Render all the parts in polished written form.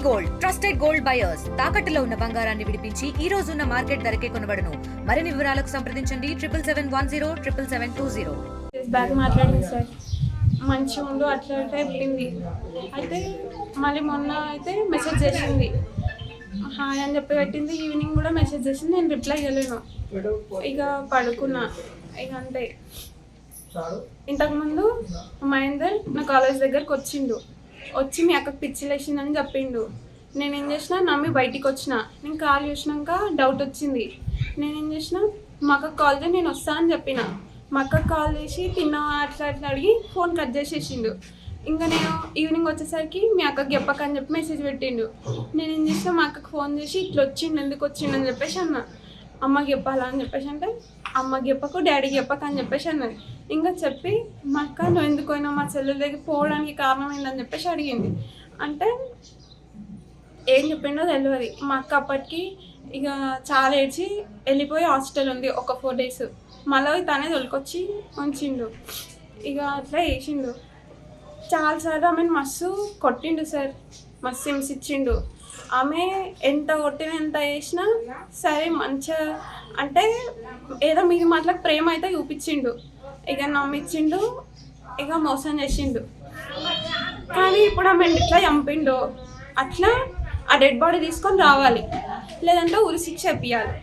Gold trusted gold buyers తాకట్టులో ఉన్న బంగారాన్ని విడిపించి ఈ రోజు ఉన్న మార్కెట్ ధరకే కొనబడును. మరిన్ని వివరాలకు సంప్రదించండి 77710720. బ్యాగ్ మాట్లాడింది సార్, మంచిగా ఉండు అట్లా అంటే చెప్పింది. అయితే మళ్ళీ మొన్న అయితే మెసేజ్ చేసింది, హాయ్ అని చెప్పి పెట్టింది. ఈవినింగ్ కూడా మెసేజ్ చేసింది, నేను రిప్లై ఇవ్వలేను. ఇక పడుకున్నా. ఇక అంతే. ఇంతకుముందు మహేందర్ నా కాలేజ్ దగ్గరకు వచ్చి మీ అక్కకు పిచ్చి లేచిందని చెప్పిండు. నేనేం చేసిన, నమ్మి బయటికి వచ్చిన. నేను కాల్ చూసినాక డౌట్ వచ్చింది. నేనేం చేసిన, మా అక్కకు కాల్ చేసి నేను వస్తా అని చెప్పిన. మా అక్కకు కాల్ చేసి తిన్నావా అట్లా అట్లా అడిగి ఫోన్ కట్ చేసేసిండు. ఇంకా నేను ఈవినింగ్ వచ్చేసరికి మీ అక్కకి చెప్పకని చెప్పి మెసేజ్ పెట్టిండు. నేనేం చేసిన, మా అక్కకు ఫోన్ చేసి ఇట్లా వచ్చిండు, ఎందుకు వచ్చిండు అని చెప్పేసి అన్న. అమ్మకి చెప్పాలా అని చెప్పేసి అంటే, అమ్మకి చెప్పకు డాడీకి చెప్పక అని చెప్పేసి అన్నది. ఇంకా చెప్పి మా అక్క నువ్వు ఎందుకు పోయినావు, మా చెల్లెల దగ్గర పోవడానికి కారణం ఏంటని చెప్పేసి అడిగింది. అంటే ఏం చెప్పిండో తెలియదు. మా అక్క అప్పటికి ఇక చాలా ఏడ్చి వెళ్ళిపోయి హాస్టల్ ఉంది ఒక 4 days. మళ్ళీ తనే తొలికొచ్చి ఉంచిండు. ఇక అట్లా వేసిండు. చాలాసార్లు ఆమెను మస్తు కొట్టిండు సార్, మస్తు హింసించిండు. ఆమె ఎంత కొట్టినా ఎంత వేసినా సరే మంచిగా అంటే ఏదో మీరు మాటలకు ప్రేమ అయితే చూపించిండు. ఇక నమ్మించిండు, ఇక మోసం చేసిండు. కానీ ఇప్పుడు ఆమె ఎట్లా చంపిండు, అట్లా ఆ డెడ్ బాడీ తీసుకొని రావాలి, లేదంటే ఉరి శిక్ష ఇప్పించాలి.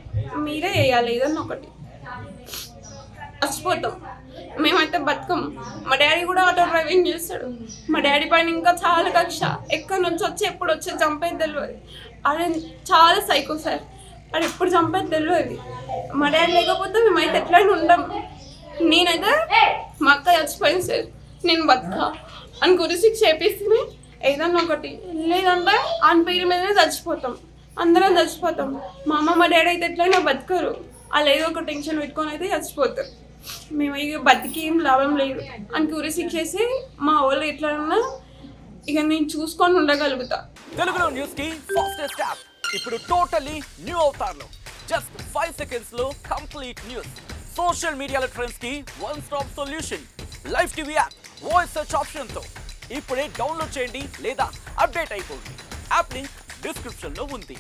మీరే వేయాలి ఏదన్నా ఒకటి. చచ్చిపోతాం, మేమైతే బతుకం. మా డాడీ కూడా ఆటో డ్రైవింగ్ చేస్తాడు. మా డాడీ పైన ఇంకా చాలా కక్ష. ఎక్కడి నుంచి వచ్చి ఎప్పుడు వచ్చి చంపేది తెలియదు. అది చాలా సైకో సార్, అది ఎప్పుడు చంపేది తెలియదు. మా డాడీ లేకపోతే మేమైతే ఎట్లయినా ఉండం. నేనైతే మా అక్క చచ్చిపోయింది సార్, నేను బతుకా అని గురి శిక్ష చేపిస్తే ఏదన్నా ఒకటి, లేదంటే ఆయన పేరు మీదనే చచ్చిపోతాం, అందరం చచ్చిపోతాం. మా అమ్మ మా డాడీ అయితే ఎట్లయినా బతకరు, వాళ్ళు ఏదో ఒక టెన్షన్ పెట్టుకొని అయితే చచ్చిపోతారు. మేము ఇక బతికి ఏం లాభం లేదు అని గురి శిక్ష చేసి మా వాళ్ళు ఎట్లా ఉన్నా ఇక నేను చూసుకొని ఉండగలుగుతా. తెలుగులో న్యూస్ కి ఫాస్టెస్ట్ యాప్ ఇప్పుడు టోటలీ న్యూ అవతార్లో జస్ట్ 5 seconds లో కంప్లీట్ న్యూస్. సోషల్ మీడియాలో ట్రెండ్స్ కి one stop solution. Live TV app voice search option తో ఇప్పుడే డౌన్లోడ్ చేయండి లేదా అప్డేట్ అయిపోండి. యాప్ లింక్ డిస్క్రిప్షన్ లో ఉంది.